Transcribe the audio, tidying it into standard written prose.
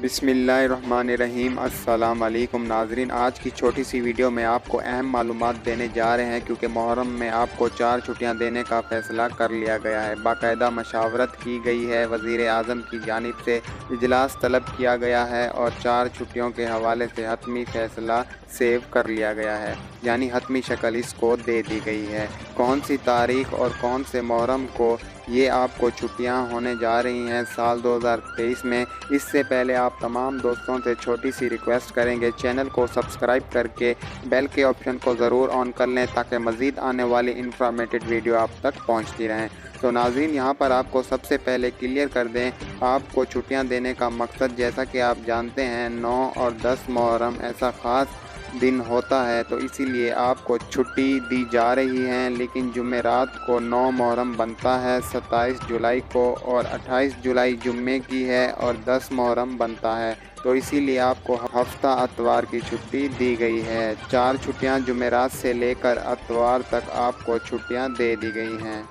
بسم اللہ الرحمن الرحیم۔ السلام علیکم ناظرین، آج کی چھوٹی سی ویڈیو میں آپ کو اہم معلومات دینے جا رہے ہیں کیونکہ محرم میں آپ کو 4 چھٹیاں دینے کا فیصلہ کر لیا گیا ہے۔ باقاعدہ مشاورت کی گئی ہے، وزیر اعظم کی جانب سے اجلاس طلب کیا گیا ہے اور 4 چھٹیوں کے حوالے سے حتمی فیصلہ سیو کر لیا گیا ہے، یعنی حتمی شکل اس کو دے دی گئی ہے۔ کون سی تاریخ اور کون سے محرم کو یہ آپ کو چھٹیاں ہونے جا رہی ہیں سال 2023 میں، اس سے پہلے آپ تمام دوستوں سے چھوٹی سی ریکویسٹ کریں گے چینل کو سبسکرائب کر کے بیل کے آپشن کو ضرور آن کر لیں تاکہ مزید آنے والی انفارمیٹڈ ویڈیو آپ تک پہنچتی رہیں۔ تو ناظرین، یہاں پر آپ کو سب سے پہلے کلیئر کر دیں، آپ کو چھٹیاں دینے کا مقصد جیسا کہ آپ جانتے ہیں 9 اور 10 محرم ایسا خاص دن ہوتا ہے، تو اسی لیے آپ کو چھٹی دی جا رہی ہے، لیکن جمعرات کو 9 محرم بنتا ہے 27 جولائی کو، اور 28 جولائی جمعے کی ہے اور 10 محرم بنتا ہے، تو اسی لیے آپ کو ہفتہ اتوار کی چھٹی دی گئی ہے۔ 4 چھٹیاں جمعرات سے لے کر اتوار تک آپ کو چھٹیاں دے دی گئی ہیں۔